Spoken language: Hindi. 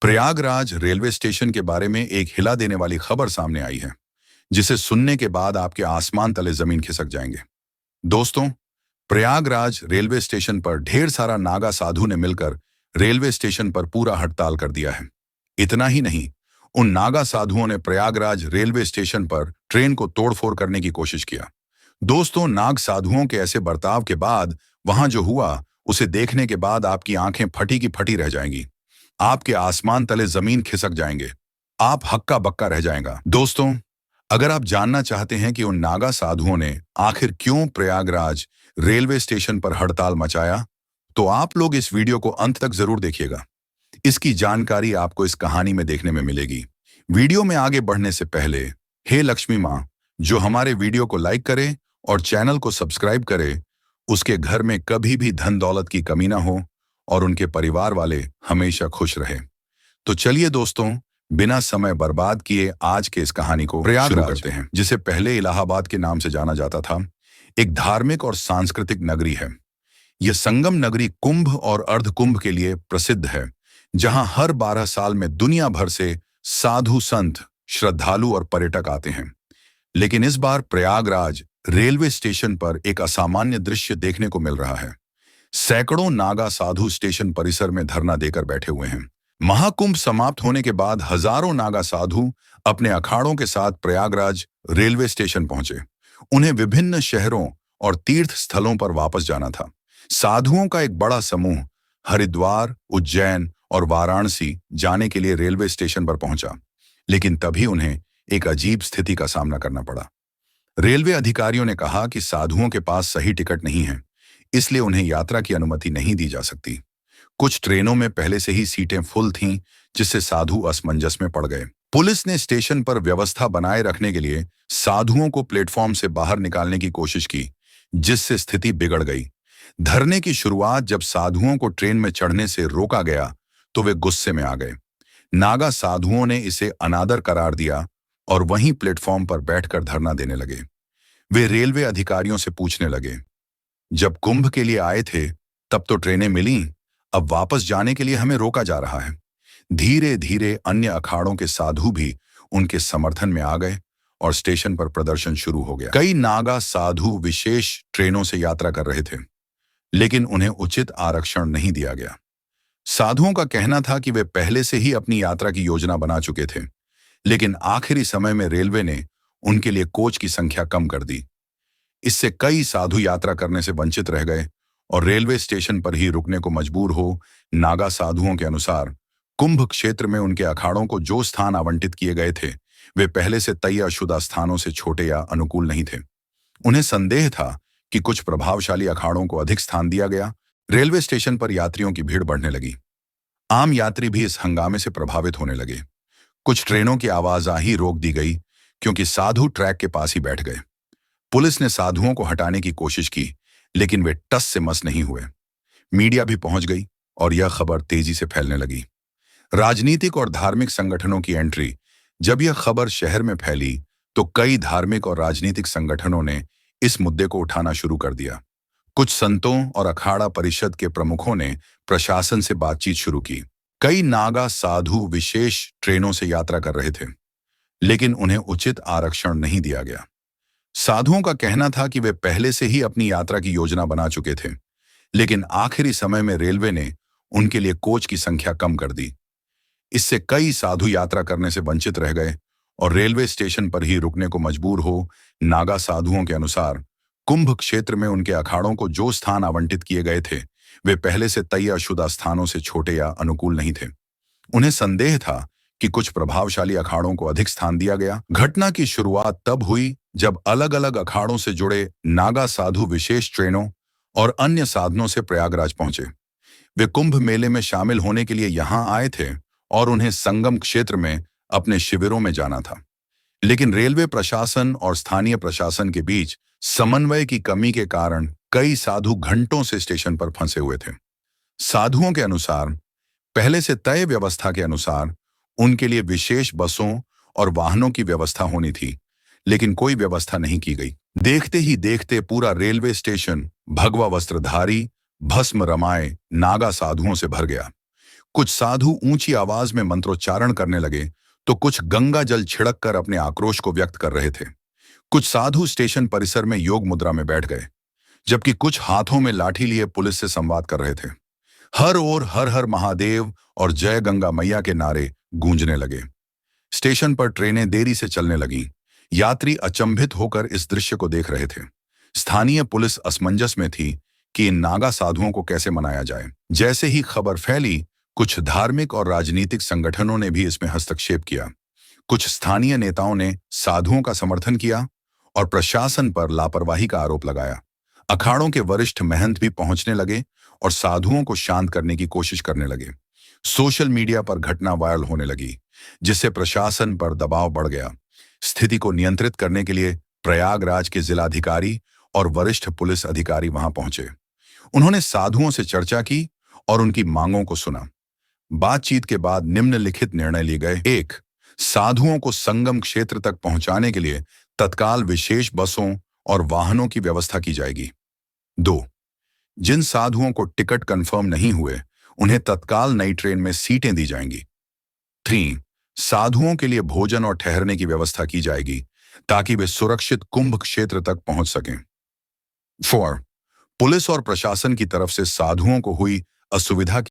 प्रयागराज रेलवे स्टेशन के बारे में एक हिला देने वाली खबर सामने आई है, जिसे सुनने के बाद आपके आसमान तले जमीन खिसक जाएंगे। दोस्तों, प्रयागराज रेलवे स्टेशन पर ढेर सारा नागा साधु ने मिलकर रेलवे स्टेशन पर पूरा हड़ताल कर दिया है। इतना ही नहीं, उन नागा साधुओं ने प्रयागराज रेलवे स्टेशन पर ट्रेन को तोड़फोड़ करने की कोशिश किया। दोस्तों, नाग साधुओं के ऐसे बर्ताव के बाद वहां जो हुआ, उसे देखने के बाद आपकी आंखें फटी की फटी रह जाएंगी। आपके आसमान तले जमीन खिसक जाएंगे। आप हक्का बक्का रह जाएगा। दोस्तों, अगर आप जानना चाहते हैं कि उन नागा साधुओं ने आखिर क्यों प्रयागराज रेलवे स्टेशन पर हड़ताल मचाया, तो आप लोग इस वीडियो को अंत तक जरूर देखिएगा। इसकी जानकारी आपको इस कहानी में देखने में मिलेगी। वीडियो में आगे बढ़ने से पहले, हे लक्ष्मी माँ, जो हमारे वीडियो को लाइक करे और चैनल को सब्सक्राइब करे, उसके घर में कभी भी धन दौलत की कमी ना हो और उनके परिवार वाले हमेशा खुश रहे। तो चलिए दोस्तों, बिना समय बर्बाद किए आज के इस कहानी को शुरू करते हैं, जिसे पहले इलाहाबाद के नाम से जाना जाता था। एक धार्मिक और सांस्कृतिक नगरी है। यह संगम नगरी कुंभ और अर्धकुंभ के लिए प्रसिद्ध है, जहां हर 12 साल में दुनिया भर से साधु संत, श्रद्धालु और पर्यटक आते हैं। लेकिन इस बार प्रयागराज रेलवे स्टेशन पर एक असामान्य दृश्य देखने को मिल रहा है। सैकड़ों नागा साधु स्टेशन परिसर में धरना देकर बैठे हुए हैं। महाकुंभ समाप्त होने के बाद हजारों नागा साधु अपने अखाड़ों के साथ प्रयागराज रेलवे स्टेशन पहुंचे। उन्हें विभिन्न शहरों और तीर्थ स्थलों पर वापस जाना था। साधुओं का एक बड़ा समूह हरिद्वार, उज्जैन और वाराणसी जाने के लिए रेलवे स्टेशन पर पहुंचा, लेकिन तभी उन्हें एक अजीब स्थिति का सामना करना पड़ा। रेलवे अधिकारियों ने कहा कि साधुओं के पास सही टिकट नहीं है, इसलिए उन्हें यात्रा की अनुमति नहीं दी जा सकती। कुछ ट्रेनों में पहले से ही सीटें फुल थीं, जिससे साधु असमंजस में पड़ गए। पुलिस ने स्टेशन पर व्यवस्था बनाए रखने के लिए साधुओं को प्लेटफॉर्म से बाहर निकालने की कोशिश की, जिससे स्थिति बिगड़ गई। धरने की शुरुआत जब साधुओं को ट्रेन में चढ़ने से रोका गया, तो वे गुस्से में आ गए। नागा साधुओं ने इसे अनादर करार दिया और वहीं प्लेटफॉर्म पर बैठकर धरना देने लगे। वे रेलवे अधिकारियों से पूछने लगे, जब कुंभ के लिए आए थे तब तो ट्रेनें मिली, अब वापस जाने के लिए हमें रोका जा रहा है। धीरे धीरे अन्य अखाड़ों के साधु भी उनके समर्थन में आ गए और स्टेशन पर प्रदर्शन शुरू हो गया। कई नागा साधु विशेष ट्रेनों से यात्रा कर रहे थे, लेकिन उन्हें उचित आरक्षण नहीं दिया गया। साधुओं का कहना था कि वे पहले से ही अपनी यात्रा की योजना बना चुके थे, लेकिन आखिरी समय में रेलवे ने उनके लिए कोच की संख्या कम कर दी। इससे कई साधु यात्रा करने से वंचित रह गए और रेलवे स्टेशन पर ही रुकने को मजबूर हो। नागा साधुओं के अनुसार कुंभ क्षेत्र में उनके अखाड़ों को जो स्थान आवंटित किए गए थे, वे पहले से तयशुदा स्थानों से छोटे या अनुकूल नहीं थे। उन्हें संदेह था कि कुछ प्रभावशाली अखाड़ों को अधिक स्थान दिया गया। रेलवे स्टेशन पर यात्रियों की भीड़ बढ़ने लगी। आम यात्री भी इस हंगामे से प्रभावित होने लगे। कुछ ट्रेनों की आवाजाही रोक दी गई क्योंकि साधु ट्रैक के पास ही बैठ गए। पुलिस ने साधुओं को हटाने की कोशिश की, लेकिन वे टस से मस नहीं हुए। मीडिया भी पहुंच गई और यह खबर तेजी से फैलने लगी। राजनीतिक और धार्मिक संगठनों की एंट्री। जब यह खबर शहर में फैली, तो कई धार्मिक और राजनीतिक संगठनों ने इस मुद्दे को उठाना शुरू कर दिया। कुछ संतों और अखाड़ा परिषद के प्रमुखों ने प्रशासन से बातचीत शुरू की। कई नागा साधु विशेष ट्रेनों से यात्रा कर रहे थे, लेकिन उन्हें उचित आरक्षण नहीं दिया गया। साधुओं का कहना था कि वे पहले से ही अपनी यात्रा की योजना बना चुके थे, लेकिन आखिरी समय में रेलवे ने उनके लिए कोच की संख्या कम कर दी। इससे कई साधु यात्रा करने से वंचित रह गए और रेलवे स्टेशन पर ही रुकने को मजबूर हो। नागा साधुओं के अनुसार कुंभ क्षेत्र में उनके अखाड़ों को जो स्थान आवंटित किए गए थे, वे पहले से तयशुदा स्थानों से छोटे या अनुकूल नहीं थे। उन्हें संदेह था कि कुछ प्रभावशाली अखाड़ों को अधिक स्थान दिया गया। घटना की शुरुआत तब हुई जब अलग अलग अखाड़ों से जुड़े नागा साधु विशेष ट्रेनों और अन्य साधनों से प्रयागराज पहुंचे। वे कुंभ मेले में शामिल होने के लिए यहां आए थे और उन्हें संगम क्षेत्र में अपने शिविरों में जाना था। लेकिन रेलवे प्रशासन और स्थानीय प्रशासन के बीच समन्वय की कमी के कारण कई साधु घंटों से स्टेशन पर फंसे हुए थे। साधुओं के अनुसार पहले से तय व्यवस्था के अनुसार उनके लिए विशेष बसों और वाहनों की व्यवस्था होनी थी, लेकिन कोई व्यवस्था नहीं की गई। देखते ही देखते पूरा रेलवे स्टेशन भगवा वस्त्रधारी, भस्म रमाए नागा साधुओं से भर गया। कुछ साधु ऊंची आवाज में मंत्रोच्चारण करने लगे तो कुछ गंगा जल छिड़क कर अपने आक्रोश को व्यक्त कर रहे थे। कुछ साधु स्टेशन परिसर में योग मुद्रा में बैठ गए, जबकि कुछ हाथों में लाठी लिए पुलिस से संवाद कर रहे थे। हर ओर हर हर महादेव और जय गंगा मैया के नारे गूंजने लगे। स्टेशन पर ट्रेनें देरी से चलने लगीं। यात्री अचंभित होकर इस दृश्य को देख रहे थे। स्थानीय पुलिस असमंजस में थी कि इन नागा साधुओं को कैसे मनाया जाए। जैसे ही खबर फैली, कुछ धार्मिक और राजनीतिक संगठनों ने भी इसमें हस्तक्षेप किया। कुछ स्थानीय नेताओं ने साधुओं का समर्थन किया और प्रशासन पर लापरवाही का आरोप लगाया। अखाड़ों के वरिष्ठ महंत भी पहुंचने लगे और साधुओं को शांत करने की कोशिश करने लगे। सोशल मीडिया पर घटना वायरल होने लगी, जिससे प्रशासन पर दबाव बढ़ गया। स्थिति को नियंत्रित करने के लिए प्रयागराज के जिलाधिकारी और वरिष्ठ पुलिस अधिकारी वहां पहुंचे। उन्होंने साधुओं से चर्चा की और उनकी मांगों को सुना। बातचीत के बाद निम्नलिखित निर्णय लिए गए। 1. साधुओं को संगम क्षेत्र तक पहुंचाने के लिए तत्काल विशेष बसों और वाहनों की व्यवस्था की जाएगी। 2. जिन साधुओं को टिकट कंफर्म नहीं हुए, उन्हें तत्काल नई ट्रेन में सीटें दी जाएंगी। 3. साधुओं के लिए भोजन और ठहरने की व्यवस्था की जाएगी ताकि वे सुरक्षित कुंभ क्षेत्र तक पहुंच सकें। 4. पुलिस और प्रशासन की तरफ से साधुओं को हुई असुविधा